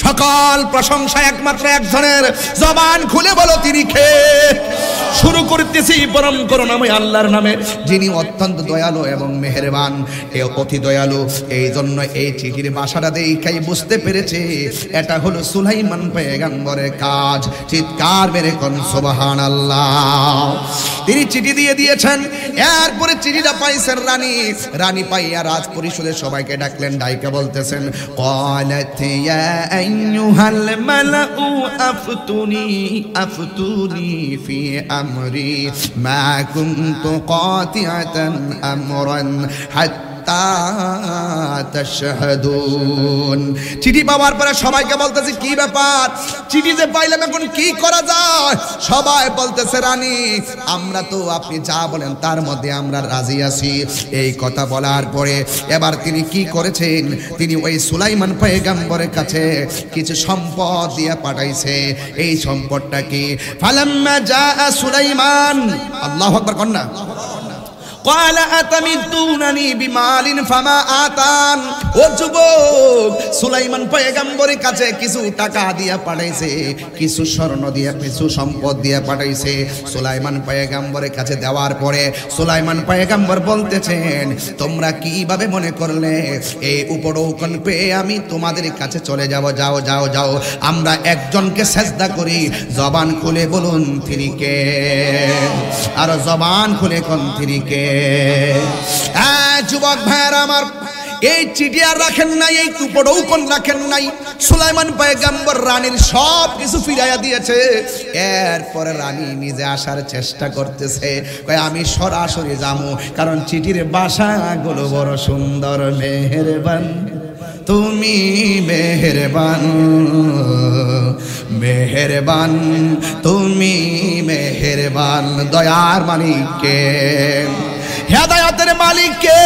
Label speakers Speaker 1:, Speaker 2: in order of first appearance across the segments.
Speaker 1: সকল প্রশংসা একমাত্র একজনের, জবান খুলে বলো তিনি কে। শুরু করতেছি পরম করুণাময় আল্লাহর নামে, যিনি অত্যন্ত দয়ালু এবং মেহেরবান, অতি দয়ালু। এই জন্য এই চিঠির ভাষাটা দেখাই বুঝতে পেরেছে এটা হলো সুলাইমান পয়গম্বরের কাজ। চিৎকার মেরে কোন সুবহানাল্লাহ। তিনি চিঠি দিয়ে দিয়েছেন, এরপরে চিঠিটা পাইছেন রানী। রানী পাইয়া রাজ পরিষদের সবাইকে ডাকলেন, ডাইকা বলতেছেন ক্বালাত ইয়া আইয়ুহাল মালাউ আফতুনি ফি আমরি মা কুনতু কাতিআতান আমরান হাত্তা তাশহাদুন। চিঠি পাওয়ার পরে সবাইকে বলতেছে কি ব্যাপার, চিঠি যে পাইলাম এখন কি করা যায়? সবাই বলতেছে রানী আমরা তো আপনি যা বলেন তার মধ্যে আমরা রাজি আছি। এই কথা বলার পরে এবার তিনি কি করেছেন, তিনি ওই সুলাইমান পয়গম্বরের কাছে কিছু সম্পদ দিয়ে পাঠাইছে। এই সম্পদটা কি? ফালাম্মা জাআ সুলাইমান, আল্লাহু আকবার কন্না, قال أتمدونني بمال فما آتان। ও যুবক, সুলাইমান পয়গম্বরের কাছে কিছু টাকা দিয়া পাঠাইছে, কিছু স্বর্ণ দিয়া, কিছু সম্পদ দিয়া পাঠাইছে। সুলাইমান পয়গম্বরের কাছে দেওয়ার পরে সুলাইমান পয়গম্বর বলতেছেন তোমরা কিভাবে মনে করলে এই উপঢৌকন পেয়ে আমি তোমাদের কাছে চলে যাব? যাও যাও যাও, আমরা একজনকে সেজদা করি। জবান খুলে বলুন তিনি কে? আর জবান খুলে কোন তিনি কে? যুবক ভাইয়েরা আমার, এই চিঠি আর রাখেন নাই, এই উপঢৌকন রাখেন নাই। সুলাইমান পয়গম্বর রানীর সব কিছু ফিরাইয়া দিয়েছে। এরপরে রানী নিজে আসার চেষ্টা করতেছে, কয় আমি সরাসরি যাবো, কারণ চিঠির ভাষাগুলো বড় সুন্দর। মেহেরবান তুমি মেহেরবান, মেহেরবান তুমি মেহেরবান, দয়ার মালিক কে, হেদায়েতের মালিক কে?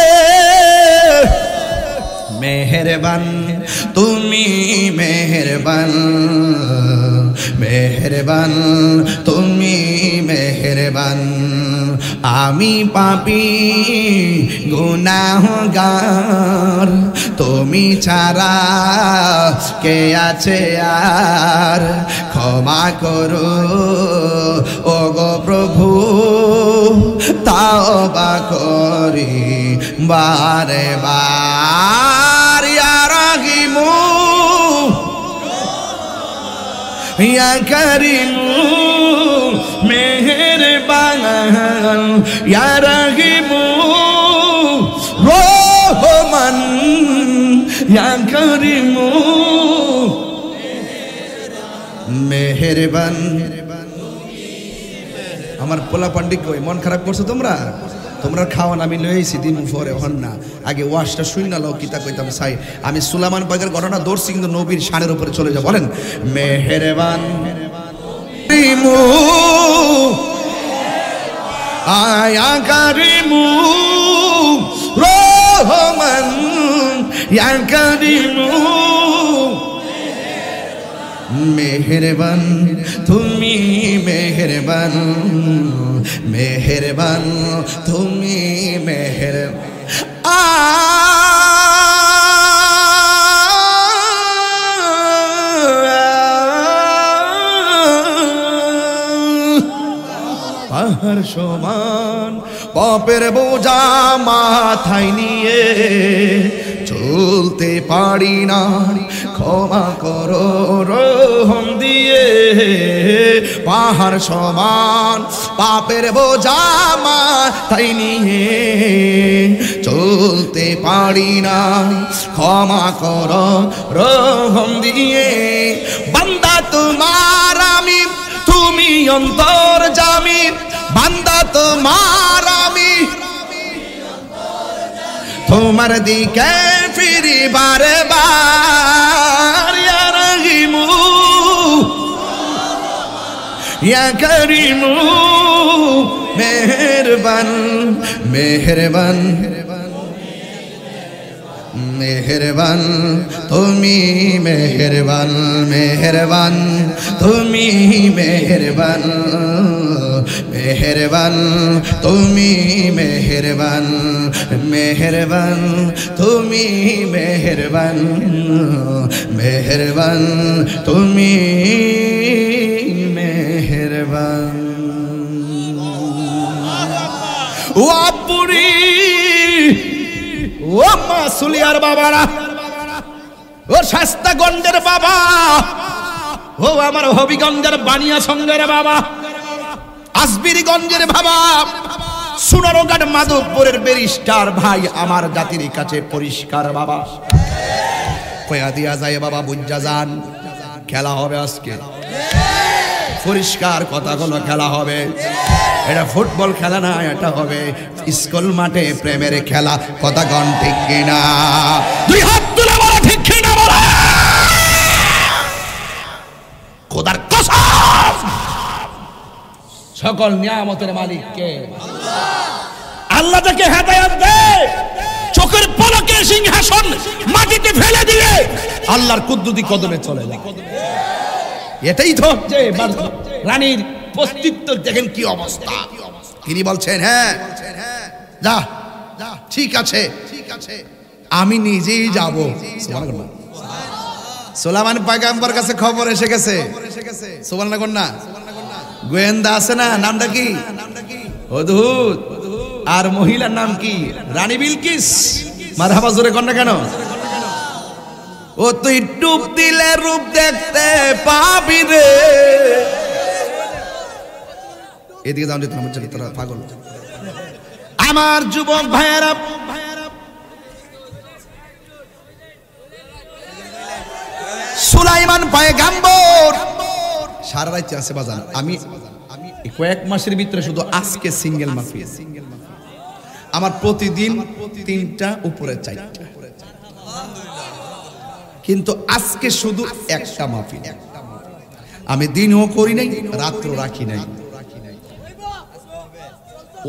Speaker 1: মেহেরবান তুমি মেহেরবান, মেহেরবান তুমি মেহেরবান। আমি পাপী গুনাহগার, তুমি ছাড়া কে আছে আর? ক্ষমা করো ও গো প্রভু, তাওবা করি বারে বার। ইয়া রাহিমু ইয়া কারিমু মেহেরবান, ইয়া রাহিমু রহমান, ইয়া কারিমু মেহেরবান। আমার পোলা পান্ডি কই, মন খারাপ করছো তোমরা? তোমরা খাওয়ান আমি লইছি দিন পরে হন না, আগে ওয়াশটা শুই না, কিতা কইতাম চাই। আমি সুলাইমান পয়গম্বরের ঘটনা দর্শি, কিন্তু নবীর শানের উপরে চলে যাও। বলেন মেহেরবান আয়া কারিমু রহমান, ইয়া কারিমু মেহেরবান তুমি মেহেরবান, মেহেরবান তুমি মেহেরবান। পাহাড় সমান পাপের বোঝা মাথায় নিয়ে চলতে পারি না, ক্ষমা করো রহম দিয়ে। পাহাড় সমান পাপের বোঝা মাথায় নিয়ে চলতে পারি না, ক্ষমা করো রহম দিয়ে। বান্দা তোমার আমি, তুমি অন্তর্যামী, বান্দা তোমার আমি, তোমার দিকে ফিরি বারে বার। ইয়া রাহিমু ইয়া কারিমু মেহেরবান, মেহেরবান মেহেরবান তুমি মেহেরবান, মেহেরবান তুমি মেহেরবান, মেহেরবান তুমি মেহেরবান, মেহেরবান তুমি মেহেরবান, মেহেরবান তুমি মেহেরবান। ও আপুরি, ও মাসুলিয়ার বাবারা, ও শাস্তাগঞ্জের বাবা, ও আমার হবিগঞ্জের বানিয়া সঙ্গের বাবা, আসবিরগঞ্জের বাবা, সুনারঘাট মাধবপুরের ব্যারিস্টার ভাই, আমার জাতির কাছে পরিষ্কার বাবা, কয়া দিয়া যায় বাবা, বুঝা যান খেলা হবে আজকে, পরিষ্কার কথাগুলো খেলা হবে। এটা ফুটবল খেলা না, এটা হবে স্কুল মাঠে প্রেমের খেলা। কথা কন ঠিক কিনা? দুই হাত তুলে বলো ঠিক কিনা বলো। খোদার কসম, সকল নিয়ামতের মালিক কে? আল্লাহ তাকে হেদায়েত দেয়, চোখের পলকে সিংহাসন মাটিতে ফেলে দিয়ে আল্লাহর কুদরতি কদমে চলে যায়। এটাই তো হচ্ছে রানীর অস্তিত্ব। দেখেন কি অবস্থা। তিনি বলছেন হ্যাঁ যা, ঠিক আছে, আমি নিজেই যাব। সুলাইমান পয়গম্বর কাছে খবর এসে গেছে। সুবহানাল্লাহ কন্যা গোয়েন্দা আছে না, নামটা কি? হুদহুদ। আর মহিলার নাম কি? রানী বিলকিস। মারহাবা জোরে কন্যা কেন? ও তুই ডুব দিলে রূপ দেখতে পাবি রে। এদিকে যাও, তোরা পাগল। আমার যুবক ভাইয়েরা, সুলাইমান পয়গম্বর সারা রাত আছে বাজান। আমি কয়েক মাসের ভিতরে শুধু আজকে সিঙ্গেল মাহফিল, আমার প্রতিদিন 3টা উপরে 4টা, কিন্তু আজকে শুধু একটা মাহফিল। আমি দিনও করি নাই, রাত্র রাখি নাই।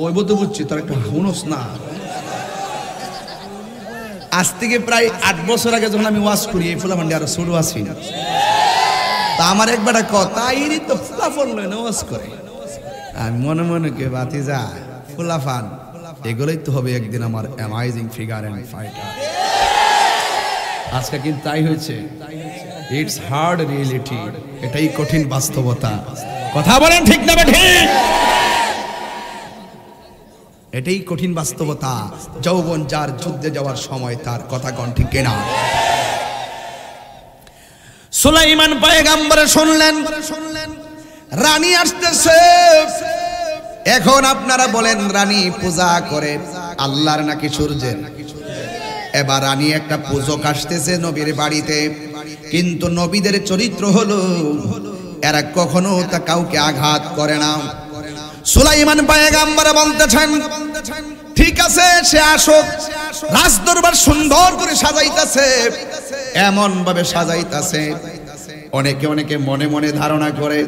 Speaker 1: ওই বলতে বুঝছি তোর একটা হুনস না। আজ থেকে প্রায় 8 বছর আগে যখন আমি ওয়াজ করি, এই ফুলামান্ডি আরো ছোট আছি, তা আমার একবার কথা ইনি তো ফুলাফান লয় না ওয়াজ করে। আমি মনে মনে কে বাতি যায় ফুলাফান, এগুলোই তো হবে একদিন আমার অ্যামাইজিং ফিগার এন্ড ফাইটার। আজকে কিন্তু তাই হয়েছে। ইটস হার্ড রিয়েলিটি, এটাই কঠিন বাস্তবতা। কথা বলেন ঠিক না ঠিক? এটাই কঠিন বাস্তবতা। যৌবন যার যুদ্ধে যাওয়ার সময় তার। কথা কোন ঠিক কিনা? সুলাইমান পয়গম্বর শুনলেন রানী আসতেছে। এখন আপনারা বলেন, রানী পূজা করে আল্লাহর নাকি সূর্যের? এবার রানী একটা পূজক আসতেছে নবীর বাড়িতে, কিন্তু নবীদের চরিত্র হলো এরা কখনো তা কাউকে আঘাত করে না। সুলাইমান পয়গম্বর বলতেছেন ঠিক আছে, সে আসুক। রাজদরবার সুন্দর করে সাজাইতেছে, এমন ভাবে সাজাইতেছে অনেকে মনে মনে ধারণা করে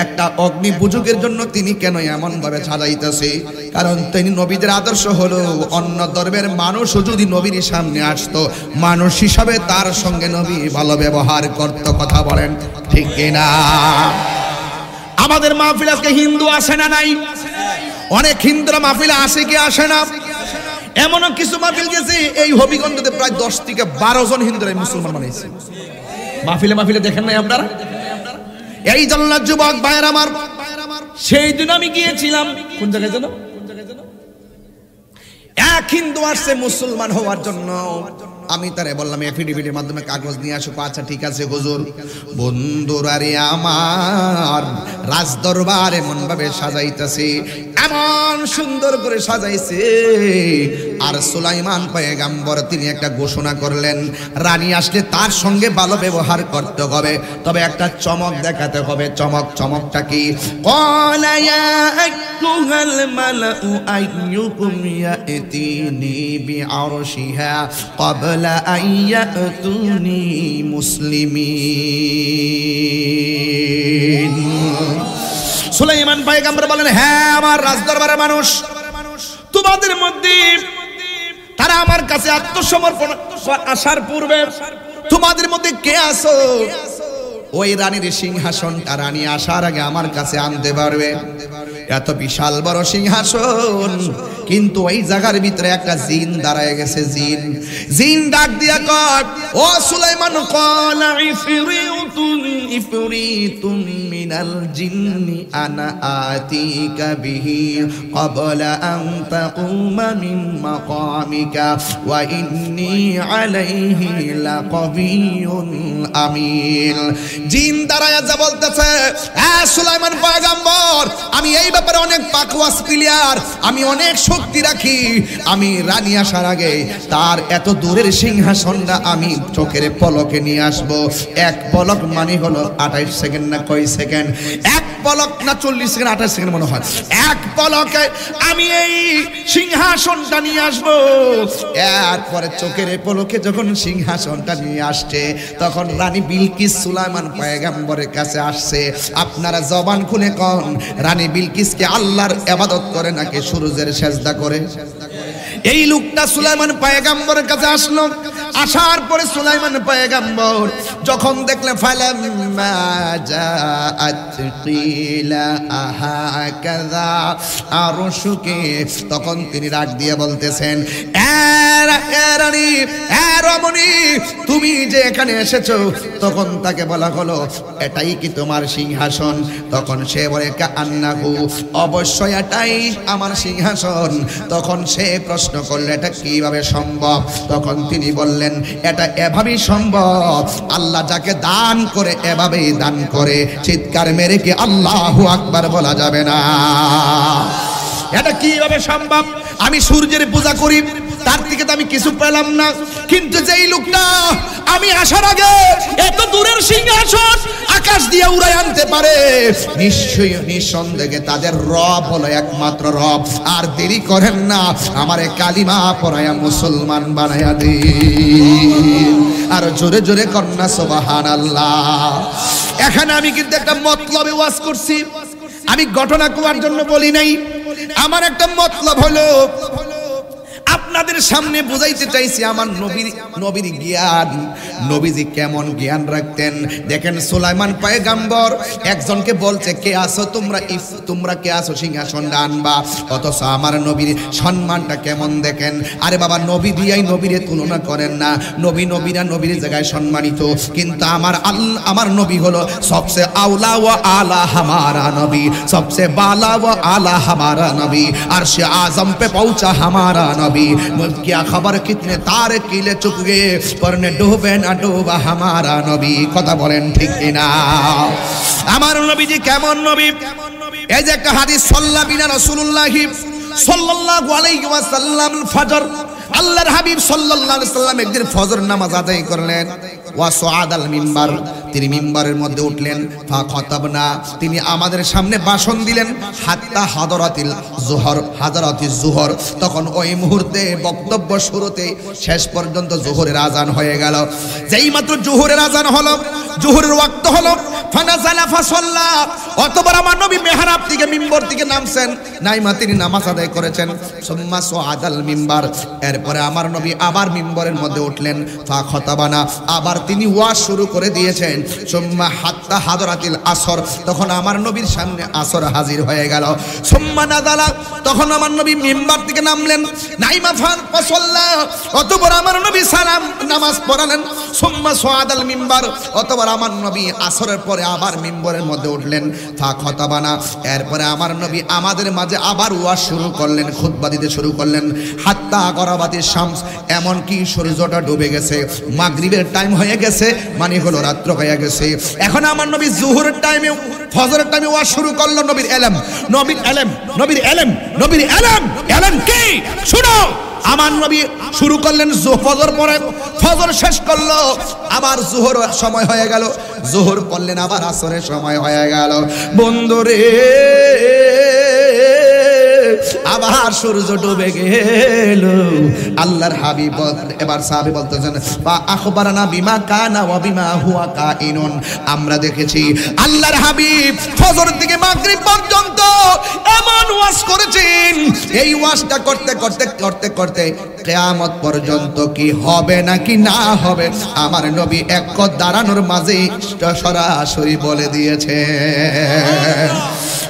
Speaker 1: একটা অগ্নি পূজকের জন্য তিনি কেন এমন ভাবে সাজাইতেছে, কারণ তিনি নবীদের আদর্শ হলো অন্য ধর্মের মানুষও যদি নবীর সামনে আসতো, মানুষ হিসাবে তার সঙ্গে নবী ভালো ব্যবহার করত। কথা বলেন ঠিক কিনা? আমাদের মাহফিল আজকে হিন্দু আসে না নাই? অনেক হিন্দুরা মাহফিলে আসে কি আসে না? এমনও কিছু মাহফিল গেছে এই হবিগঞ্জে প্রায় 10 থেকে 12 জন হিন্দুরা মুসলমান বানাইছে। মাহফিলে দেখেন নাই আপনারা? এই জন্য যুবক ভাইয়ের আমার, সেই দিন আমি গিয়েছিলাম কোন জায়গায় যেন, এক হিন্দু আসছে মুসলমান হওয়ার জন্য। আমি তারে বললাম এফিডেভিটের মাধ্যমে কাগজ নিয়ে আসো। আচ্ছা ঠিক আছে হুজুর। বন্ধুরারে আমার, রাজদরবার এমন ভাবে সাজাইতেছে, এমন সুন্দর করে সাজাইছে। আর সুলাইমান পয়গম্বর তিনি একটা ঘোষণা করলেন, রানী আসলে তার সঙ্গে ভালো ব্যবহার করতে হবে, তবে একটা চমক দেখাতে হবে। চমকটা কি? ক্বালা ইয়া আইয়ুহাল মালাউ আইয়ুকুম ইয়াতিনি বিআরশিহা ক্বাবলা আন ইয়াতুনি মুসলিমিন। সুলাইমান পয়গম্বর বলেন, হ্যাঁ আমার রাজদরবারের মানুষ, তোমাদের মধ্যে তারা আমার কাছে আত্মসমর্পণ আসার পূর্বে তোমাদের মধ্যে কে আছো ওই রানীর সিংহাসনটা রানী আসার আগে আমার কাছে আনতে পারবে? এত বিশাল বড় সিংহাসন, কিন্তু ওই জায়গার ভিতরে একটা জিন দাঁড়ায় গেছে। জিন ডাক দিয়া কয়, ও সুলাইমান, ক্বালা ইফরিতুন মিনাল জিন্নি আনা আতিকা বিহি ক্বাবলা আন তাকুমা মিন মাকামিকা ওয়া ইন্নী আলাইহি লাকাবিয়্যুন আমিন। জিন দাঁড়ায় যা বলতেছে, সুলাইমান পয়গম্বর, আমি এই ব্যাপারে অনেক পাকওয়াস প্লেয়ার, আমি অনেক শক্তি রাখি। আমি রানী আসার আগে তার এত দূরের সিংহাসনটা আমি চোখের পলকে নিয়ে আসব। এক পলক মানে হলো 28 সেকেন্ড না কয় সেকেন্ড, এক পলক না 40 সেকেন্ড, 28 সেকেন্ড মনে হয়। এক পলকে আমি এই সিংহাসনটা নিয়ে আসব। এরপরে চোখের পলকে যখন সিংহাসনটা নিয়ে আসছে, তখন রানী বিলকিস সুলাইমান পয়গম্বরের কাছে আসছে। আপনারা জবান খুলে কোন, রানী বিলকিসকে আল্লাহর ইবাদত করে নাকি সূর্যের সেজদা করে? এই লোকটা সুলাইমান পয়গম্বরের কাছে আসলো। আসার পরে সুলাইমান পয়গম্বর যখন দেখলেন, ফালাম্মা জাআত কিলা আহাকাযা আরশুকে, তখন তিনি রাগ দিয়ে বলতেছেন, রানী, রমণী, তুমি যে এখানে এসেছো। তখন তাকে বলা হলো, এটাই কি তোমার সিংহাসন? তখন সে বলে, কান্নাহু, অবশ্যই এটাই আমার সিংহাসন। তখন সে প্রশ্ন করলে, এটা কিভাবে সম্ভব? তখন তিনি বললেন, এটা এভাবেই সম্ভব, আল্লাহ যাকে দান করে এভাবেই দান করে। চিৎকার মেরে কি আল্লাহু আকবার বলা যাবে না? এটা কিভাবে সম্ভব? আমি সূর্যের পূজা করি, তার থেকে তো আমি কিছু পেলাম না, কিন্তু যেই লোকটা আমি আসার আগে এত দূরের সিংহাসন আকাশ দিয়ে উড়াই আনতে পারে, নিশ্চয়ই নিঃসন্দেহে তাদের রব হলো একমাত্র রব। আর দেরি করেন না, আমারে কালিমা পড়ায়া মুসলমান বানায়া দিন। আর জোরে জোরে কন্যা সুবহানাল্লাহ। এখানে আমি কিন্তু একটা মতলবে ওয়াজ করছি, আমি ঘটনা কোয়ার জন্য বলি নাই। আমার একটা মতলব হলো আপনাদের সামনে বুঝাইতে চাইছি আমার নবীর জ্ঞান, নবীজি কেমন জ্ঞান রাখতেন। দেখেন, সুলাইমান পয়গম্বর একজনকে বলছে, কে আসো তোমরা কে আসো সিংহাসনটা আনবা। অথচ আমার নবীর সম্মানটা কেমন দেখেন। আরে বাবা, নবী দিয়াই নবীরে তুলনা করেন না। নবীরা নবীর জায়গায় সম্মানিত, কিন্তু আমার নবী হলো সবসে আউলা ওয়া আলা হামারা নবী, সবসে বালা ওয়া আলা হামারা নবী, আরশে आजम पे पहुंचा हमारा नबी। क्या खबर कितने तारे किले चुक गए, पर ने डूबे ना डूबा हमारा नबी। কথা বলেন ঠিক কিনা? আমার নবীজি কেমন নবী? এই যে একটা হাদিস, সাল্লা বিনা রাসূলুল্লাহ সাল্লাল্লাহু আলাইহি ওয়াসাল্লাম ফজর, আল্লাহর হাবিব সাল্লাল্লাহু আলাইহি ওয়াসাল্লাম একদিন ফজর নামাজ আদায় করলেন। ওয়া সুআদাল মিম্বার, তিনি মিম্বারের মধ্যে উঠলেন। ফা খতাবনা, তিনি আমাদের সামনে ভাষণ দিলেন। হাত্তা হাদরাতিল জোহর, তখন ওই মুহূর্তে বক্তব্য শুরুতে শেষ পর্যন্ত জোহরের আজান হয়ে গেল। যেই মাত্র জোহরের আজান হলো, জোহরের ওয়াক্ত হলো, ফানাজালা ফাসাল্লা, অতবার আমার নবী মেহরাব থেকে মিম্বর থেকে নামছেন, নাইমা তিনি নামাজ আদায় করেছেন। সুম্মা সুআদাল মিম্বার, এরপরে আমার নবী আবার মিম্বরের মধ্যে উঠলেন। ফা খতাবানা, আবার তিনি ওয়াজ শুরু করে দিয়েছেন। সুম্মা হাত্তা হাদরাতিল আসর, তখন আমার নবীর সামনে আসর হাজির হয়ে গেল। সুম্মা নাযালা, তখন আমার নবী মিম্বার থেকে নামলেন। নাইমা ফাসাল্লা, অতবার আমার নবী সালাম নামাজ পড়ালেন। সুম্মা সুআদাল মিম্বার, অতবার আমার নবী আসরের পরে আবার মিম্বরের মধ্যে উঠলেন। ফা খতাবানা, এরপরে আমার নবী আমাদের মাঝে আবার ওয়াজ শুরু করলেন, খুতবা দিতে শুরু করলেন। হাত্তা গরাবাতিশ শামস, এমন কি সূর্যটা ডুবে গেছে, মাগরিবের টাইম হয়ে গেছে, মানে হলো রাত্র হয়ে গেছে। এখন আমার নবী জোহরের টাইমে, ফজরের টাইমে ওয়াজ শুরু করলো। নবীর এলেম কি শুনো। আমার নবী শুরু করলেন ফজর পরে, ফজর শেষ করলো, আবার জোহর সময় হয়ে গেল, জোহর পড়লেন, আবার আসরের সময় হয়ে গেল। বন্ধুরে, আবার সূর্য ডুবে গেল। আল্লাহর হাবিব এবার সাহাবী বলতেছেন ফা আখবারানা বিমা কানা ওয়া বিমা হুয়া কাইনুন। আমরা দেখেছি আল্লাহর হাবিব ফজর থেকে মাগরিব পর্যন্ত এমন ওয়াজ করেছেন, এই ওয়াজটা করতে করতে করতে করতে কিয়ামত পর্যন্ত কি হবে নাকি না হবে আমার নবী এক দাঁড়ানোর মাঝে সরাসরি বলে দিয়েছে।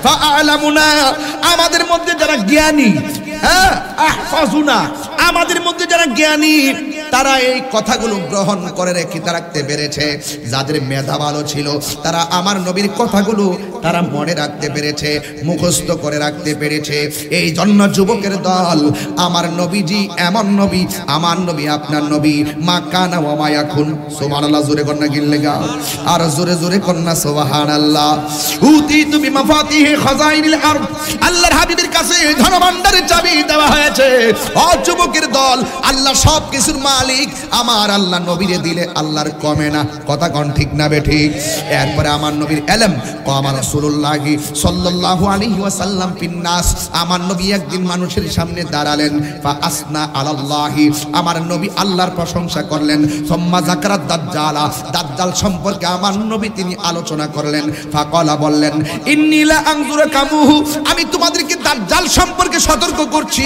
Speaker 1: ফাআলামুনা, আমাদের মধ্যে যারা জ্ঞানী, আহফাজুনা, আমাদের মধ্যে যারা জ্ঞানী তারা এই কথাগুলো গ্রহণ করে রেখে রাখতে পেরেছে। যাদের মেধা ভালো ছিল তারা আমার নবীর কথাগুলো তারা মনে রাখতে পেরেছে, মুখস্থ করে রাখতে পেরেছে। এই জন্য যুবকের দল, আমার নবীজি এমন নবী, আমার নবী আপনার নবী, মা কানা ওয়া মা ইয়াকুন। সুবহানাল্লাহ, জোরে কন্যা গিল্লেগা, আর জোরে জোরে কন্যা সুবহানাল্লাহ। উতিতু বিমাফাতিহি খাজাইনিল আরদ, আল্লাহর হাবিবের কাছে ধনভাণ্ডারের চাবি দেওয়া হয়েছে। ও যুবকের দল, আল্লাহ সব কিছুর মালিক, আমার আল্লাহ নবীরে দিলে আল্লাহর কমে না। কথা কোন ঠিক না বে ঠিক? এরপরে আমার নবীর ইলম কমা রাসূলুল্লাহ সাল্লাল্লাহু আলাইহি ওয়াসাল্লাম ফিন্নাস, আমার নবী একদিন মানুষের সামনে দাঁড়ালেন। ফা আসনা আলাল্লাহি, আমার নবী আল্লাহর প্রশংসা করলেন। সুম্মা যাকারাত দাজ্জালা, দাজ্জাল সম্পর্কে আমার নবী তিনি আলোচনা করলেন। ফাকালা, বললেন ইন্নী লা আনজুরু কামুহু, আমি তোমাদেরকে দাজ্জাল সম্পর্কে সতর্ক করছি।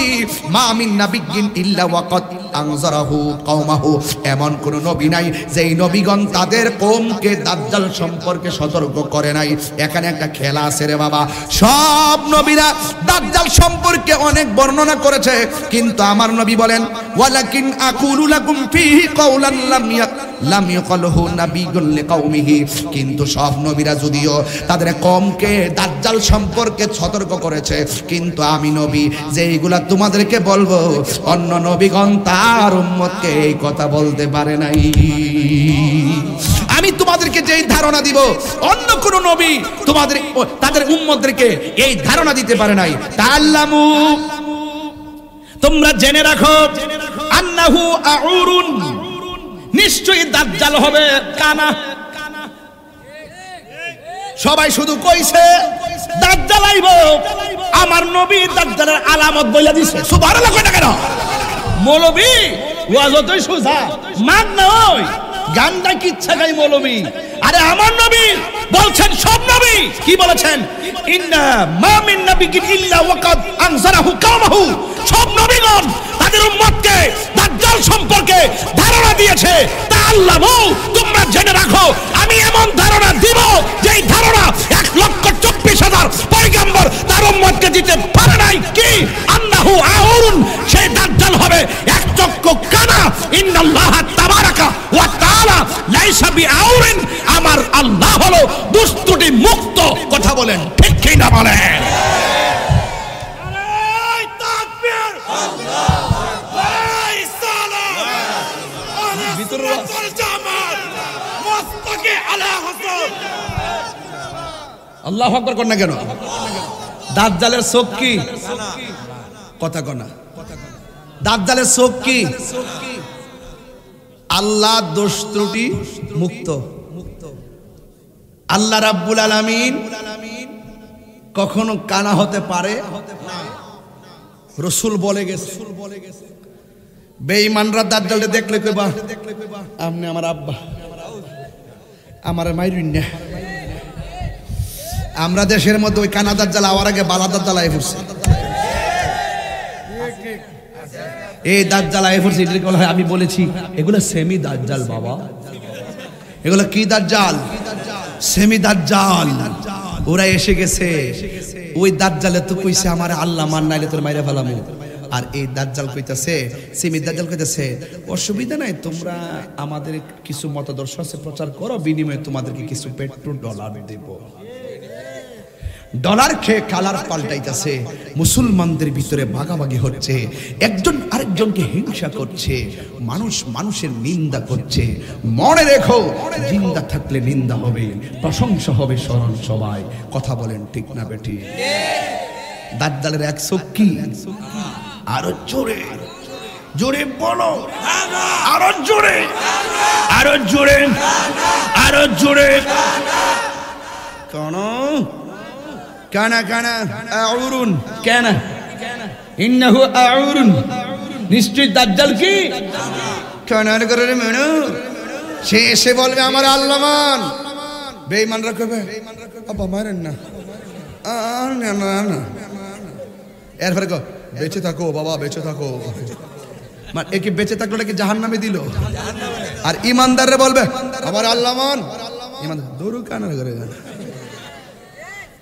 Speaker 1: মা মিন নাবিয়্যিন ইল্লা ওয়াকাদ আনজারাহু কওমাহু, এমন কোন নবী নাই যেই নবীগণ তাদের কওমকে দাজ্জাল সম্পর্কে সতর্ক করে নাই। এখানে একটা খেলা আছে রে বাবা, সব নবীরা দাজ্জাল সম্পর্কে অনেক বর্ণনা করেছে, কিন্তু আমার নবী বলেন ওয়ালাকিন আকুলু লাকুম ফিহি কাওলান লাম ইয়াকালহু নাবিয়্যুন লিকাওমিহি, কিন্তু সব নবীরা যদিও তাদের কওমকে দাজ্জাল সম্পর্কে সতর্ক করেছে, কিন্তু আমি নবী যেইগুলা তোমাদেরকে বলবো অন্য নবীগণ তার উম্মতকে এই কথা বলতে পারে নাই। আমি তোমাদেরকে যেই ধারণা দিব অন্য কোন নবী তোমাদের তাদের উম্মতদেরকে এই ধারণা দিতে পারে নাই। তাআল্লামু, তোমরা জেনে রাখো, আন্নাহু আউরুন, নিশ্চয়ই দাজ্জাল হবে কানা। সবাই শুধু কইছে দাজ্জাল আইব, আমার নবী দাজ্জালের আলামত বইলা দিছে। সুবহানাল্লাহ, কয় না কেন? মৌলবী ওয়াজতই সোজা, মাগ নয়, গানটা কি ইচ্ছা গাই মৌলবী। আরে আমার নবী বলছেন, সব নবী কি বলেছেন? ইন্না মা মিন নাবিয়্যিন ইল্লা ওয়াকাদ আনজারাহু কাওমাহু, সব নবীগণ তাদের উম্মতকে দাজ্জাল সম্পর্কে ধারণা দিয়েছে। তাআল্লামু, তোমরা জেনে রাখো, আমি এমন ধারণা দিব যেই ধারণা 1,24,000 পয়গম্বর তার উম্মতকে দিতে পারে নাই। কি? আন্নাহু আউরুন, সেই দাজ্জাল হবে এক চক্ষু কানা। ইন্নাল্লাহা তাবারাকা ওয়া তাআলা লাইসা বিআউরিন, আমার আল্লাহ হলো দুষ্টুটি মুক্ত। কথা বলেন ঠিক কি না বলেন? আল্লাহু আকবার কর না কেন? দাজ্জালের চোখ কি? কথা কর না। দাজ্জালের চোখ কি? আল্লাহ দোষ ত্রুটি মুক্ত। আল্লাহ রাব্বুল আলামিন কখনো কানা হতে পারে না, রাসূল বলে গেছে। বেঈমানরা দাজ্জালকে দেখলে কইবা আপনি আমার আব্বা, আমার মাইরুন না। আমরা দেশের মধ্যে ওই কানা দাজ্জাল আওয়ার আগে বালা দাজ্জাল আই পড়ছে। এই দাজ্জাল আই পড়ছে, আমি বলেছি এগুলো সেমি দাজ্জাল বাবা। এগুলো কি দাজ্জাল? সেমি দাজ্জাল। ওরা এসে গেছে, ওই দাজ্জালে তো কইছে আমার আল্লাহ মান নাইলে তোর মাইরা ফেলামু। আর এই দাজ্জাল কইতাছে, সেমি দাজ্জাল কইতাছে অসুবিধা নাই, তোমরা আমাদের কিছু মতাদর্শ আছে প্রচার করো, বিনিময়ে তোমাদেরকে কিছু পেট্রোল ডলার দেব। ডলার খেয়ে কালার পাল্টাইতেছে, মুসলমানদের ভিতরে ভাগাভাগি হচ্ছে, একজন আরেকজনকে হিংসা করছে, মানুষ মানুষের নিন্দা করছে। মনে রেখো, জিন্দা থাকলে নিন্দা হবে, প্রশংসা হবে স্মরণ সবাই। কথা বলেন ঠিক না বেটি? দাজ্জালের এক চোখ কি? আরো জোরে জোরে বলো, আরো জোরে, আরো জোরে, আরো জোরে। কেন? কানা কানা আউরুন, কেন ইন্নাহু আউরুন, নিশ্চয়ই দাজ্জাল কি কানার করে মেনু। সে এসে বলবে আমার আল্লাহ মান। বেঈমানরা কবে বাবা মারেন না, না না না, এরপরে কো বেঁচে থাকো বাবা, বেঁচে থাকো। মানে একে বেঁচে থাকলো নাকি জাহান্নামে দিল। আর ইমানদাররা বলবে আমার আল্লাহ মান। ইমানদার দৌড়ু কানার করে।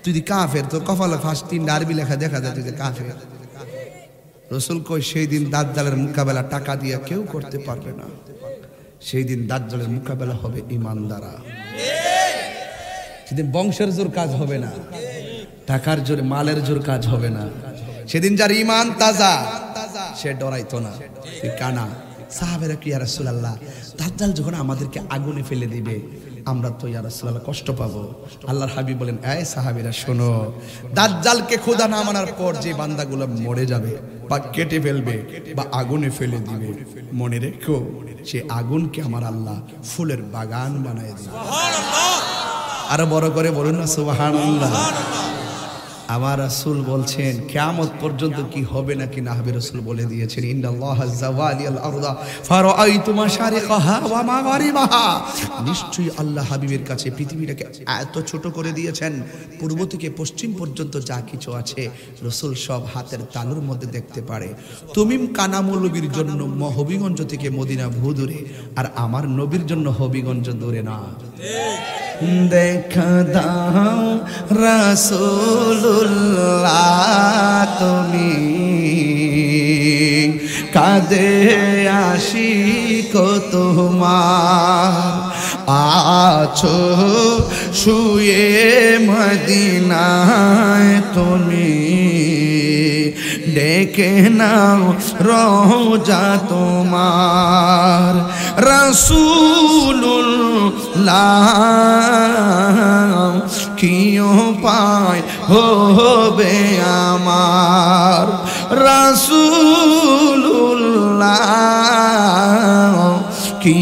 Speaker 1: তুই দি কাফের, তোর কপালে ফার্স্ট 3 আরবি লেখা দেখা যায় তুই যে কাফের। রাসূল কই সেই দিন দাজ্জালের মোকাবেলা টাকা দিয়ে কেউ করতে পারবে না। সেই দিন দাজ্জালের মোকাবেলা হবে ইমানদাররা। সেদিন বংশের জোর কাজ হবে না, টাকার জোর মালের জোর কাজ হবে না। সেদিন যার ঈমান তাজা সে ডরাইতো না। তুই কানা। সাহাবেরা কি ইয়া রাসূলুল্লাহ, দাজ্জাল যখন আমাদেরকে আগুনে ফেলে দিবে আমরা তো ইয়া রাসূলুল্লাহ কষ্ট পাবো। আল্লাহর হাবিব বলেন এই সাহাবীরা শোনো, দাজ্জালকে খোদা না মানার পর যে বান্দাগুলো মরে যাবে বা কেটে ফেলবে বা আগুনে ফেলে দিবে, মনে রেখো সে আগুনকে আমার আল্লাহ ফুলের বাগান বানায় দিবে। সুবহানাল্লাহ। আরো বড় করে বলুন না সুবহানাল্লাহ। আমার রাসূল বলছেন কিয়ামত পর্যন্ত কি হবে নাকি না হবে রাসূল বলে দিয়েছেন ইন্নাল্লাহা যাওয়ালিয়াল আরদা ফারাআইতু মাশারিকাহা ওয়া মাগারিবাহা। নিশ্চয়ই আল্লাহ হাবিবের কাছে পৃথিবীটাকে এত ছোট করে দিয়েছেন, পূর্ব থেকে পশ্চিম পর্যন্ত যা কিছু আছে রাসূল সব হাতের তালুর মধ্যে দেখতে পারে। তুমিম কানা মৌলবীর জন্য হবিগঞ্জ থেকে মদিনা বহু দূরে, আর আমার নবীর জন্য হবিগঞ্জ দূরে না। দেখা দাও রাসূলুল্লাহ তুমি কাঁদে আশিক তোমার, আছো শুয়ে মদিনায় তুমি ডেকে নাও রওজা তোমার। রাসূলুল্লাহ কি উপায় হবে আমার, রাসূলুল্লাহ কি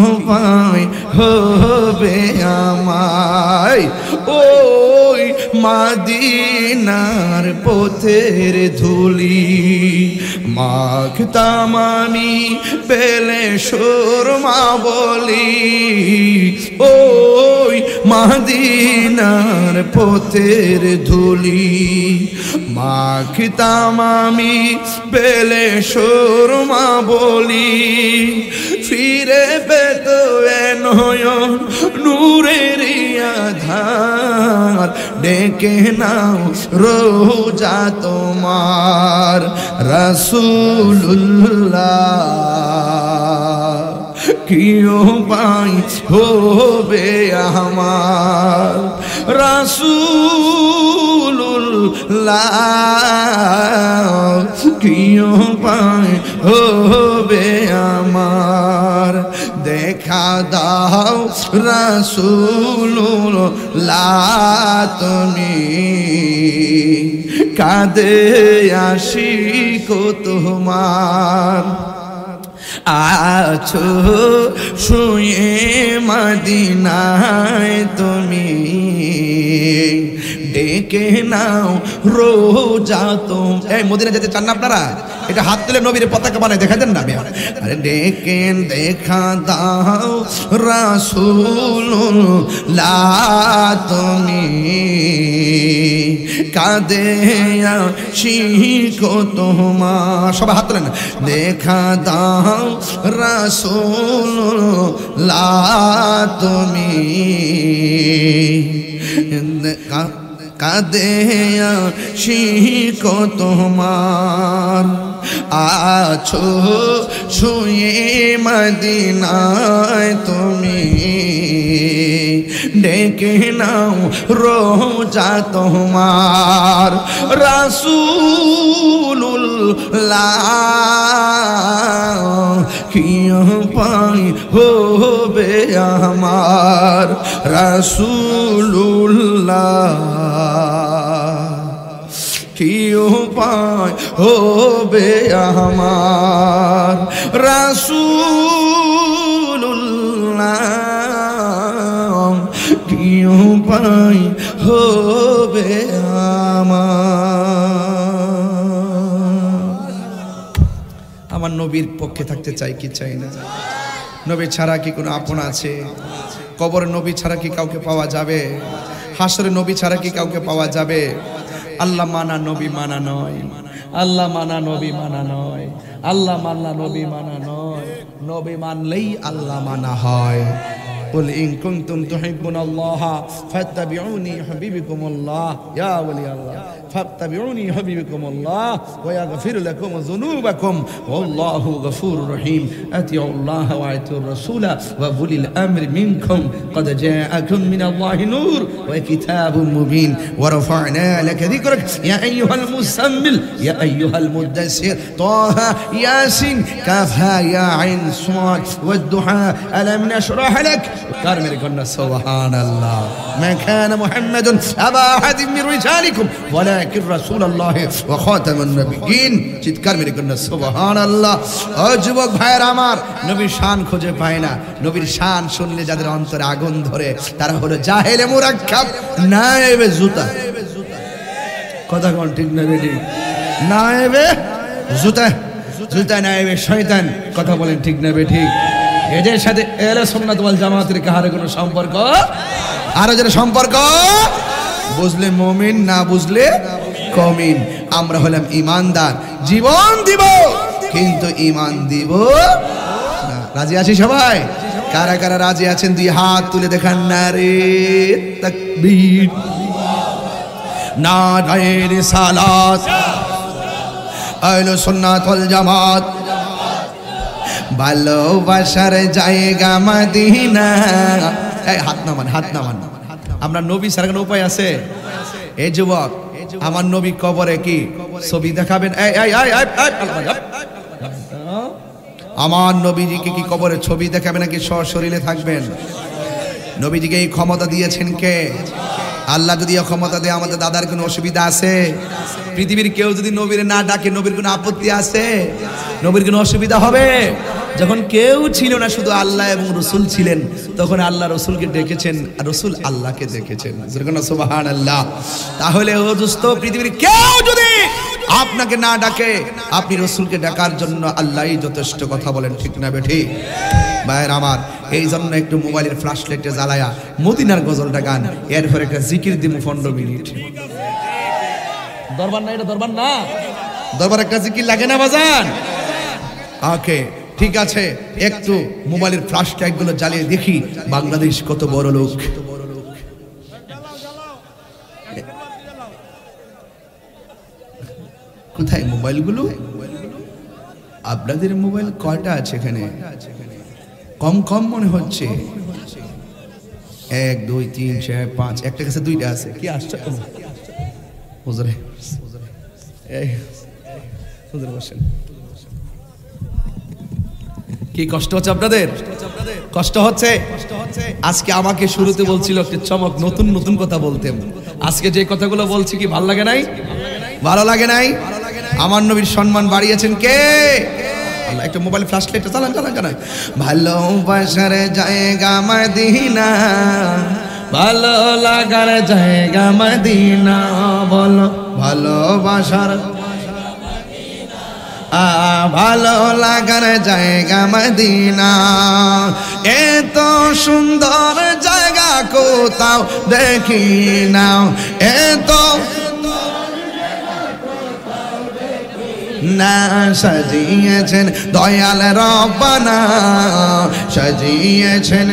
Speaker 1: উপায় হবে আমায়। ওই মদিনার পথের ধুলি মাখতাম আমি পেলে সুরমা বলি, ওই মদিনার পথের ধুলি মাখতাম আমি পেলে সুরমা বলি, ফিরে পেত নয়ন নূরের আধার, ডেকে নাও রোজা তোমার। রাসূলুল্লাহ কি উপায় হবে আমার, রাসূলুল্লাহ কি উপায় হবে আমার। দেখা দাও রাসূলুল্লাহ তুমি কাঁদে আশিক তোমার, আছো শুয়ে মদিনায় তুমি ডেকে নাও রোজা তুম। এই মদিনা যেতে চান না আপনারা? এটা হাত তুলে নবীর পতাকা বানায় দেখা দেন না। আরে ডেকে দেখা দাও রাসূলুল্লাহ তুমি কাঁদে আশিক তোমার। সবাই হাত তোলেন। দেখা দাও রাসূলুল্লাহ তুমি কাঁদে আশিক তোমার, আছো শুয়ে মদিনায় তুমি ডেকে নাও রোজা তোমার। রাসূলুল্লাহ কি উপায় হবে আমার, রাসূলুল্লাহ কি উপায় হবে আমার, রাসূলুল্লাহ কি উপায় হবে আমার। আমার নবীর পক্ষে থাকতে চাই কি চাই না? নবী ছাড়া কি কোনো আপন আছে? কবর নবী ছাড়া কি কাউকে পাওয়া যাবে? হাসরে নবী ছাড়া কি কাউকে পাওয়া যাবে? আল্লাহ মানা নবী মানা নয়, আল্লাহ মানা নবী মানা নয়, আল্লাহ মানা নবী মানা নয়, নবী মানলেই আল্লাহ মানা হয়। قل إن كنتم تحبون الله فاتبعوني يحببكم الله يا ولي الله فاتبعوني يحببكم الله ويغفر لكم ذنوبكم والله غفور رحيم أطيعوا الله وأطيعوا الرسول وأولي الأمر منكم قد جاءكم من الله نور وكتاب مبين ورفعنا لك ذكرك يا أيها المزمل يا أيها المدثر طه ياسين كافها يا عين صاد والضحى ألم نشرح لك كارمر قلنا سبحان الله ما كان محمد أبا أحد من رجالكم ولكن رسول الله وخاتم النبيين চিৎকার মেরে قلنا سبحان الله ও যুবক ভাইরা আমার নবীর শান খুঁজে পায় না নবীর শান শুনলে যাদের অন্তরে আগুন ধরে তারা হলো জাহেলে মুরাক্কাব নায়েবে জুতা কথা কোন ঠিক না বেটি নায়েবে জুতা জুতা নায়েবে শয়তান কথা বলেন ঠিক না বেটি এদের সাথে আহলে সুন্নাত ওয়াল জামাতের কাহার কোনো সম্পর্ক আর যারা সম্পর্ক বুঝলে মুমিন না বুঝলে কমিন আমরা হলাম ঈমানদার জীবন দিব কিন্তু ঈমান দিব না রাজি আছি সবাই কারা কারা রাজি আছেন দুই হাত তুলে দেখান নারে তাকবীর নারে রিসালাত আহলে সুন্নাত ওয়াল জামাত ভালোবাসার জায়গা মদিনা এই হাত নামান আমরা নবী ছাড়া কোনো উপায় আছে এই যুবক আমার নবী কবরে কি ছবি দেখাবেন আমার নবীজিকে কি কবরে ছবি দেখাবেন নাকি সশরীরে থাকবেন নবীজিকে এই ক্ষমতা দিয়েছেন কে আল্লাহ যদি এই ক্ষমতা দেয় আমাদের দাদার কোনো অসুবিধা আছে পৃথিবীর কেউ যদি নবীর না ডাকে নবীর কোনো আপত্তি আছে নবীর কোনো অসুবিধা হবে যখন কেউ ছিল না শুধু আল্লাহ এবং রাসূল ছিলেন তখন আল্লাহ রাসূলকে ডেকেছেন আর রাসূল আল্লাহকে ডেকেছেন সুবহানাল্লাহ তাহলে ও দোস্ত পৃথিবীর কেউ যদি আপনাকে না ডাকে আপনি রাসূলকে ডাকার জন্য আল্লাহই যথেষ্ট কথা বলেন ঠিক না বেঠি ভাইরা আমার এই জন্য একটু মোবাইলের ফ্ল্যাশ লাইটে জ্বালায়া মদিনার গজলটা গান এরপর একটা জিকির দিমু 15 মিনিট দরবার না এটা দরবার না দরবার একটা জিকির লাগে না বাজান ওকে ঠিক আছে একটু মোবাইলের ফ্ল্যাশ লাইট গুলো জ্বালিয়ে দেখি বাংলাদেশ কত বড় লোক কোথায় মোবাইল গুলো আপনাদের মোবাইল কয়টা আছে এখানে কম কম মনে হচ্ছে 1 2 3 4 5 একটা কাছে দুইটা আছে কি আসছে হুজুরে এই হুজুর বসেন কি কষ্ট হচ্ছে আপনাদের কষ্ট হচ্ছে আজকে আমাকে শুরুতে বলছিল একটা চমক নতুন নতুন কথা বলতেন আজকে যে কথাগুলো বলছি কি ভালো লাগে নাই ভালো লাগে নাই আমার নবীর সম্মান বাড়িয়েছেন কে আল্লাহ একটা মোবাইল ফ্ল্যাশ লাইটটা চালান ভালোবাসার জায়গা মদিনা ভালো লাগার জায়গা মদিনা বলো ভালোবাসার ভালো লাগার জায়গা মদিনা এত সুন্দর জায়গা কোথাও দেখি না এত না সাজিয়েছেন দয়াল রব্বানা সাজিয়েছেন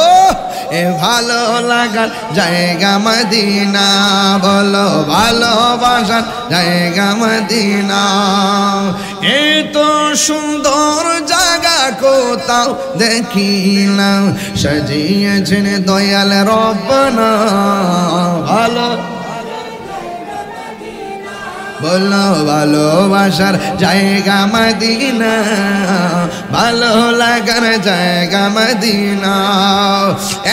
Speaker 1: ও এ ভালো লাগার জায়গা মদিনা বলো ভালোবাসার জায়গা মদিনা এত সুন্দর জায়গা কোথাও দেখি না সাজিয়েছেন দয়াল রব্বানা ভালো বলো ভালোবাসার জায়গা মদিনা ভালো লাগার জায়গা মদিনা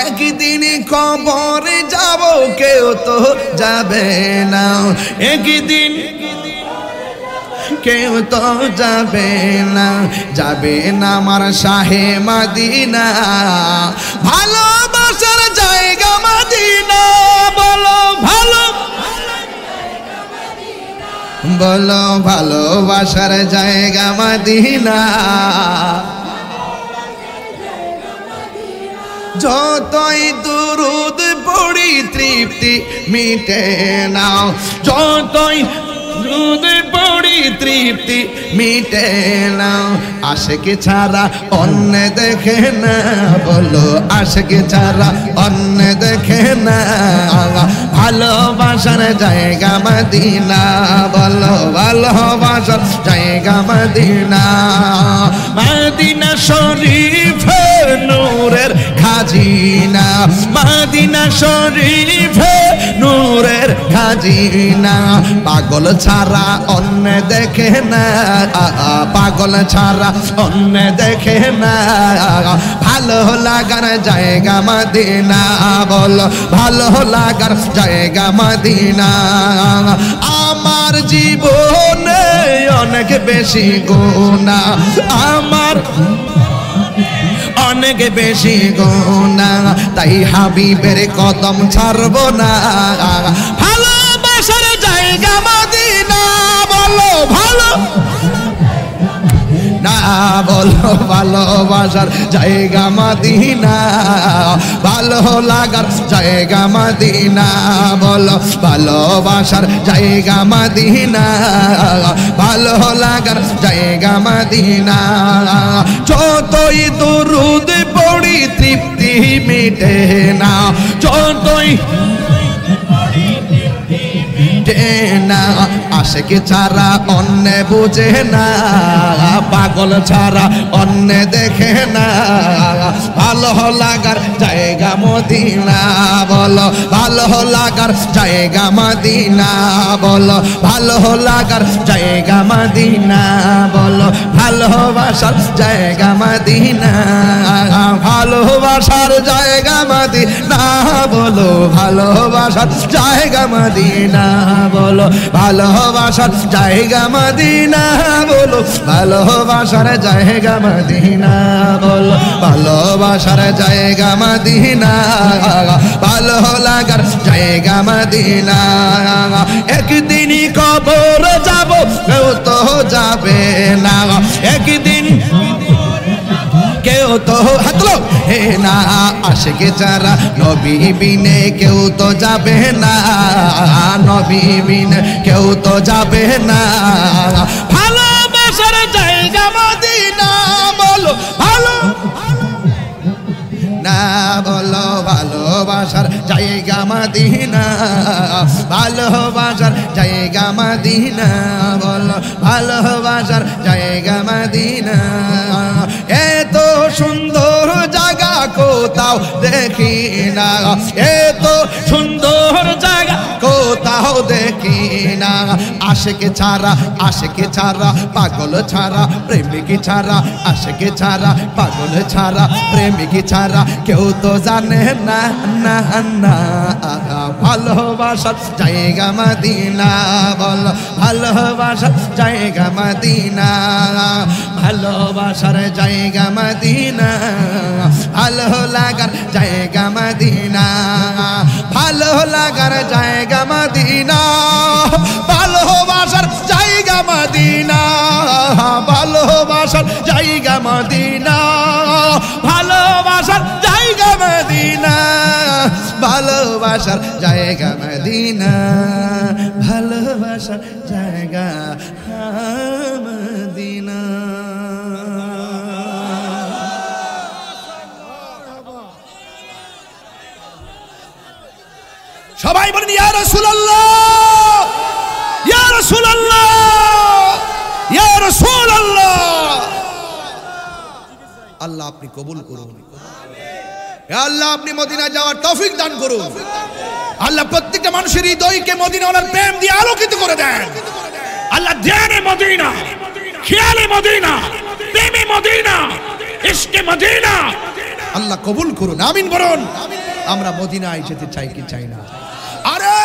Speaker 1: একদিন কবরে যাব কেউ তো যাবে না একদিন কেউ তো যাবে না আমার শাহে মদিনা ভালোবাসার জায়গা মদিনা বলো ভালো বলো ভালোবাসার জায়গা মদিনা যতই দুরুদ পড়ি তৃপ্তি মিটে না যতই দুরুদ পড়ি তৃপ্তি মিটে না আশিক ছাড়া অন্য দেখে না বলো আশিক ছাড়া অন্য দেখে না ভালোবাসার জায়গা মদিনা বলো ভালোবাসার জায়গা মদিনা মদিনা শরীফ নূরের খাজিনা মদিনা শরীফ নূরের খাজিনা পাগল ছাড়া অন্য দেখে না পাগল ছাড়া অন্য দেখে না ভালো লাগার জায়গা মদিনা বলো ভালো লাগার জায়গা মদিনা আমার জীবনে অনেক বেশি গুনাহ আমার অনেক বেশি গুনাহ তাই হাবিবের কদম ছাড়বো না ভালোবাসার জায়গা মদিনা বলো ভালো না বলো ভালোবাসার জায়গা মদিনা ভালো লাগার জায়গা মদিনা বলো ভালোবাসার জায়গা মদিনা ভালো লাগার জায়গা মদিনা যতই দুরুদ পড়ি তৃপ্তি মিটে না যতই না আশিক ছাড়া অন্য বুঝে না পাগল ছাড়া অন্য দেখে না ভালো লাগার জায়গা মদিনা বলো ভালো লাগার জায়গা মদিনা বলো ভালো লাগার জায়গা মদিনা বলো ভালোবাসার জায়গা মদিনা ভালোবাসার জায়গা মদিনা বলো ভালোবাসার জায়গা মদিনা বলো ভালোবাসার জায়গা মদিনা বলো ভালোবাসার জায়গা মদিনা বলো ভালোবাসার জায়গা মদিনা ভালো লাগার জায়গা মদিনা একদিনই কবর যাব কেউ তো যাবে না একদিন কেউ তো হাতলো হে না আশিক ছাড়া নবী বিনে কেউ তো যাবে না নবী বিনে কেউ তো যাবে না ভালোবাসার জায়গা মদিনা বলো ভালো না বলো ভালোবাসার জায়গা মদিনা ভালোবাসার জায়গা মদিনা বলো ভালোবাসার জায়গা মদিনা এত সুন্দর জায়গা কোথাও দেখি না এত সুন্দর জায়গা কোথাও দেখি না আশিক ছাড়া পাগল ছাড়া প্রেমিক ছাড়া আশিক ছাড়া পাগল ছাড়া প্রেমিক ছাড়া কেউ তো জানে না না না ভালোবাসার জায়গা মদিনা বলো ভালোবাসার জায়গা মদিনা ভালোবাসার জায়গা মদিনা ভালো লাগার জায়গা মদিনা ভালো লাগার জায়গা মদিনা ভালোবাসার জায়গা মদিনা ভালোবাসার জায়গা মদিনা ভালোবাসার জায়গা মদিনা ভালোবাসার জায়গা মদিনা ভালোবাসার জায়গা মদিনা সবাই বলেন ইয়া রাসূলুল্লাহ ইয়া রাসূলুল্লাহ ইয়া রাসূলুল্লাহ আল্লাহ আপনি কবুল করুন হে আল্লাহ আপনি মদিনা যাওয়ার তৌফিক দান করুন আল্লাহ প্রত্যেকটা মানুষের হৃদয়কে মদিনাওয়ালার প্রেম দিয়ে আলোকিত করে দেন আল্লাহ ধ্যানে মদিনা খেয়ালে মদিনা প্রেমে মদিনা ইশকে মদিনা আল্লাহ কবুল করুন আমিন বলুন আমরা মদিনায় যেতে চাই কি চাই না আরে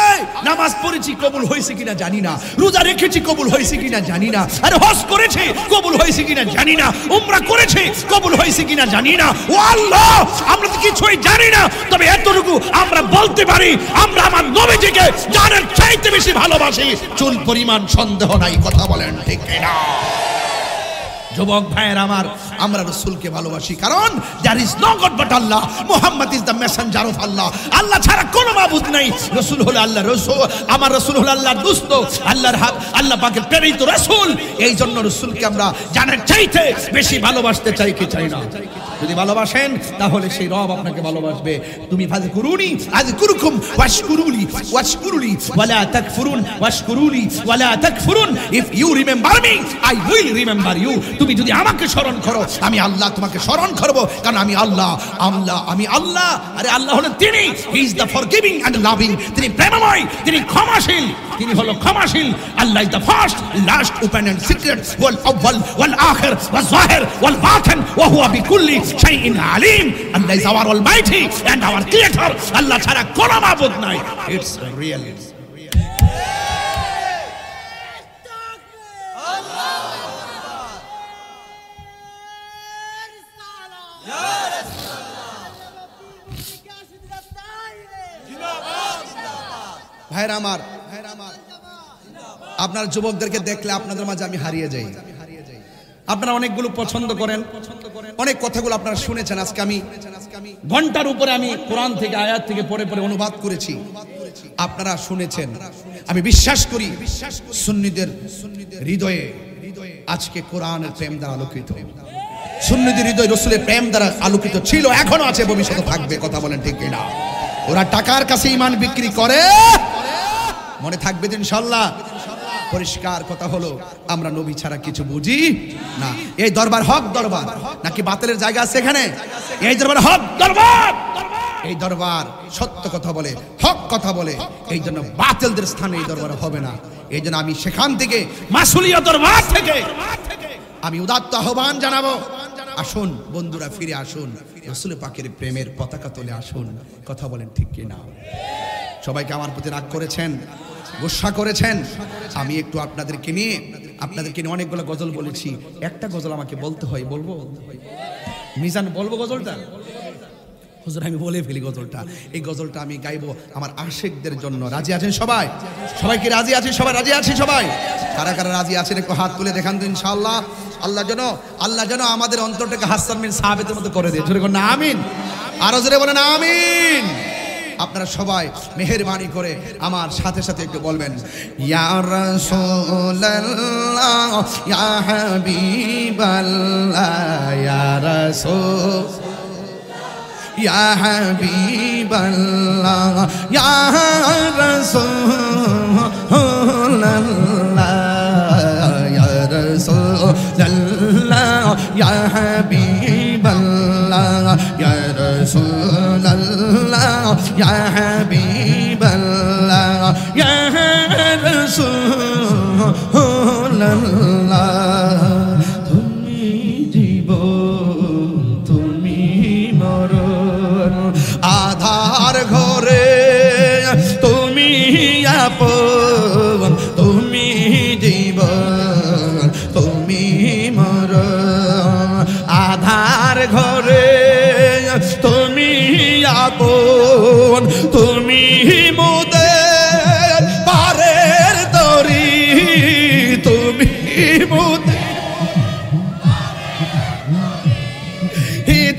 Speaker 1: নামাজ পড়েছি কবুল হয়েছে কিনা জানি না রোজা রেখেছি কবুল হয়েছে কিনা জানি না আরে হজ করেছি কবুল হয়েছে কিনা জানি না উমরা করেছি কবুল হয়েছে কিনা জানি না ও আল্লাহ আমরা তো কিছুই জানি না তবে এতটুকু আমরা বলতে পারি আমরা আমার নবীজিকে জানের চাইতে বেশি ভালোবাসি, চুল পরিমাণ সন্দেহ নাই। কথা বলেন ঠিক কিনা? যুবক ভাইয়ের আমার, আমরা রাসূলকে ভালোবাসি কারণ there is no God but Allah, Muhammad is the messenger of Allah। আল্লাহ ছাড়া কোনো মাবুদ নাই, রাসূল হলো আল্লাহর রাসূল, আমার রাসূল হলো আল্লাহর দোস্ত, আল্লাহর আল্লাহ পাকের প্রেরিত রাসূল। এই জন্য রাসূলকে আমরা জানের চাইতে বেশি ভালোবাসতে চাই কি চাই না? যদি ভালোবাসেন তাহলে সেই রব আপনাকে ভালোবাসবে। তুমি ফাযকুরুনি আযকুরুকুম ওয়াশকুরুলি ওয়াশকুরুলি ওয়ালা তাকফুরুন ওয়াশকুরুলি ওয়ালা তাকফুরুন। If you remember me I will remember you. তুমি যদি আমাকে স্মরণ করো আমি আল্লাহ তোমাকে স্মরণ করব, কারণ আমি আল্লাহ। আমি আল্লাহ। আরে আল্লাহ হলেন তিনি, he is the forgiving and loving. তিনি প্রেমময়, তিনি ক্ষমাশীল, তিনি হলো ক্ষমাশীল। Allah is the first, last, open and secret, ওয়াল আউয়াল ওয়াল আখির ওয়াল যাহির ওয়াল বাতিন ওয়া হুয়া বিকুল্লি শাইইন আলিম। Allah is our almighty and our creator. Allah ছাড়া কোনো মাবুদ নাই। It's real. ভাইরা আমার, আপনার যুবকদেরকে দেখলে আপনাদের মাঝে আমি হারিয়ে যাই। আপনারা অনেকগুলো পছন্দ করেন, অনেক কথাগুলো আপনারা শুনেছেন। আজকে আমি ঘন্টার উপরে আমি কোরআন থেকে আয়াত থেকে পড়ে পড়ে অনুবাদ করেছি, আপনারা শুনেছেন। আমি বিশ্বাস করি সুন্নিদের হৃদয়ে আজকে কোরআনের প্রেম দ্বারা আলোকিত। সুন্নিদের হৃদয় রাসূলের প্রেম দ্বারা আলোকিত ছিল, এখনো আছে, ভবিষ্যতে থাকবে। কথা বলেন ঠিক কিনা? ওরা টাকার কাছে ঈমান বিক্রি করে, মনে থাকবে ইনশাআল্লাহ। পরিষ্কার কথা হলো আমরা নবী ছাড়া কিছু বুঝি না। এই দরবার হক দরবার নাকি বাতিলের জায়গা আছে এখানে? এই দরবার হক দরবার, এই দরবার সত্য কথা বলে, হক কথা বলে। এই জন্য বাতিলদের স্থানে এই দরবার হবে না। এই জন্য আমি সেখান থেকে মাসুলিয়া দরবার থেকে আমি উদাত্ত আহ্বান জানাবো, আসুন বন্ধুরা, ফিরে আসুন, রাসূল পাকের প্রেমের পতাকা তুলে আসুন। কথা বলেন ঠিক কিনা? সবাইকে আমার প্রতি রাগ করেছেন, গোসা করেছেন। আমি একটু আপনাদেরকে নিয়ে অনেকগুলো গজল বলেছি। একটা গজল আমাকে বলতে হয়, বলবো মিজান, বলবো গজলটা? হুজুর আমি বলে ফেলি গজলটা। এই গজলটা আমি গাইবো আমার আশিকদের জন্য। রাজি আছেন সবাই? সবাই কি রাজি আছেন? সবাই রাজি আছি? সবাই কারা কারা রাজি আছেন একটু হাত তুলে দেখান তো ইনশাআল্লাহ। আল্লাহ যেন আমাদের অন্তরটাকে হাসান বিন সাবিতের মতো করে দেয়। জোরে বলেন আমিন, আরো জোরে বলেন আমিন। আপনারা সবাই মেহেরবানি করে আমার সাথে সাথে একটু বলবেন, ইয়া রাসূলুল্লাহ ইয়া হাবিবাল্লাহ ইয়া রাসূল ইয়া হাবিবাল্লাহ ইয়া রাসূলুল্লাহ ইয়া রাসূলুল্লাহ ইয়া হাবিবাল্লাহ ইয়া রাসূলুল্লাহ ইয়া হাবিবাল্লাহ ইয়া রাসূলুল্লাহ। তুমি জীবন তুমি মরণ, আধার ঘরে তুমি আপন, তুমি জীবন তুমি মরণ, আধার ঘরে তুমি আপন, তুমি মোদের পারের তরি, তুমি মোদের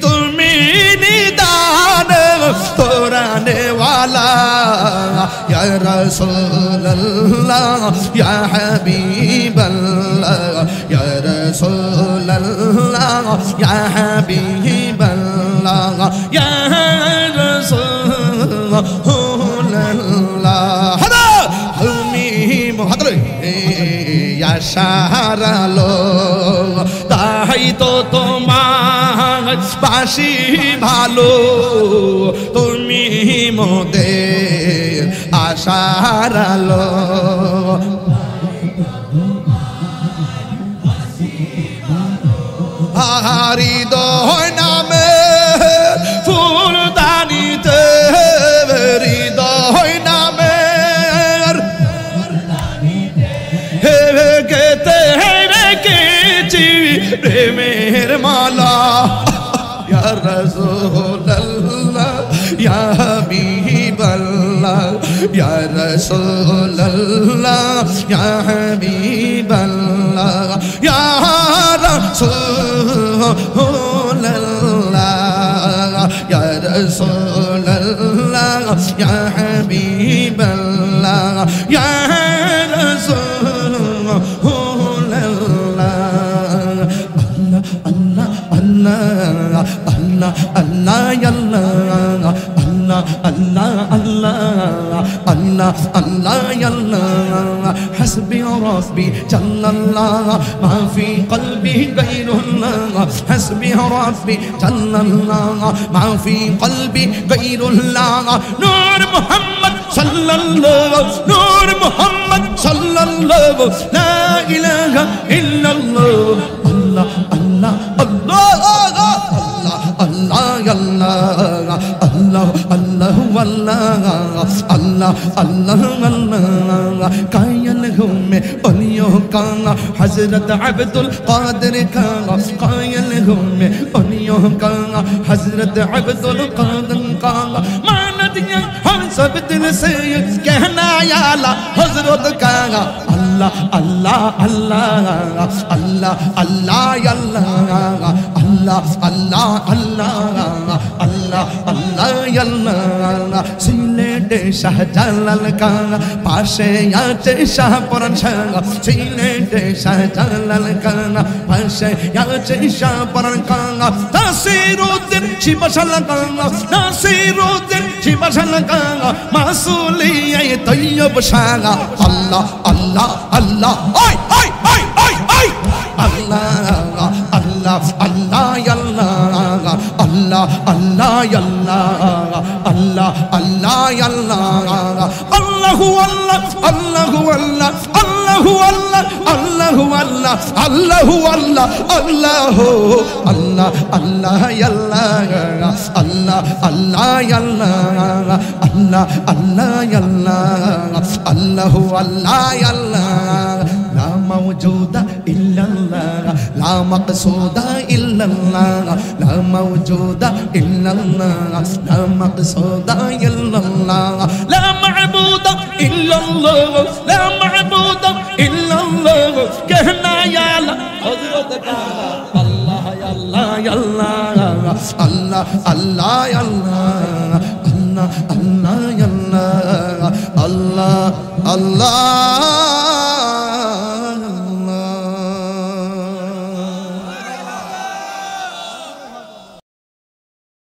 Speaker 1: তুমি নিদান তোরানে ওয়ালা ইয়া রাসূলুল্লাহ ইয়া হাবিবাল্লাহ ইয়া রাসূলুল্লাহ ইয়া হাবিবাল্লাহ ইয়া রাসূলুল্লাহ। তুমি মহাদরে আশারালো, তাই তো তোমার বাসি ভালো, তুমি মোদের আশারালো। হৃদয় নামে ফুলদানিতে, হৃদয় নামে গেতে রেখেছি প্রেমের মালা, ইয়া রাসূলুল্লাহ ইয়া হাবিবাল্লাহ আল্লাহ ইয়া রাসূলুল্লাহ ইয়া হাবিবাল্লাহ ইয়া রাসূলুল্লাহ ইয়া রাসূলুল্লাহ ইয়া হাবিবাল্লাহ ইয়া রাসূলুল্লাহ আল্লাহ আল্লাহ আল্লাহ আল্লাহ আল্লাহ Allah Allah Allah Allah Allah hasbi rabbi jallallah ma fi qalbi ghayrullah hasbi rabbi jallallah ma fi qalbi ghayrullah nur muhammad sallallahu nur muhammad sallallahu la ilaha illallah Allah Allah Allah Allah Allah Allah Allah Allah Allah Allah कायल हूँ मैं ओलियों का हजरत अब्दुल कादिर का कायल हूँ मैं ओलियों का हजरत अब्दुल कादिर का मान दिया हम सब दिल से कहना याला हजरत का अल्लाह अल्लाह अल्लाह अल्लाह अल्लाह अल्लाह अल्लाह अल्लाह अल्लाह अल्लाह अल्लाह সিলেটে শাহজালাল কা পাশে আছে শাহপুরান শাহ সিলেটে শাহজালাল কা পাশে আছে শাহপুরান কা নাসিরউদ্দিন শিবশাল কা নাসিরউদ্দিন শিবশাল কা মাসুলিয়ে তৈয়ব শাহ আল্লাহ আল্লাহ আল্লাহ ওই ওই ওই ওই ওই আল্লাহ আল্লাহ আল্লাহ আল্লাহ আল্লাহ আল্লাহ আল্লাহ আল্লাহ আল্লাহু আল্লাহ আল্লাহু আল্লাহ আল্লাহু আল্লাহ আল্লাহু আল্লাহ আল্লাহু আল্লাহ আল্লাহু আল্লাহ আল্লাহ আল্লাহ আল্লাহ আল্লাহ আল্লাহ আল্লাহ আল্লাহু আল্লাহ আল্লাহ লা মাওজুদা ইল্লাল্লাহ লা মাকসুদা ইল্লাল্লাহ লা মাওজুদা ইল্লাল্লাহ লা মাকসুদা ইল্লাল্লাহ লা মা'বুদা ইল্লাল্লাহ লা মা'বুদা ইল্লাল্লাহ कहना या हज़रत का अल्लाह अल्लाह अल्लाह अल्लाह अल्लाह अल्लाह अल्लाह अल्लाह अल्लाह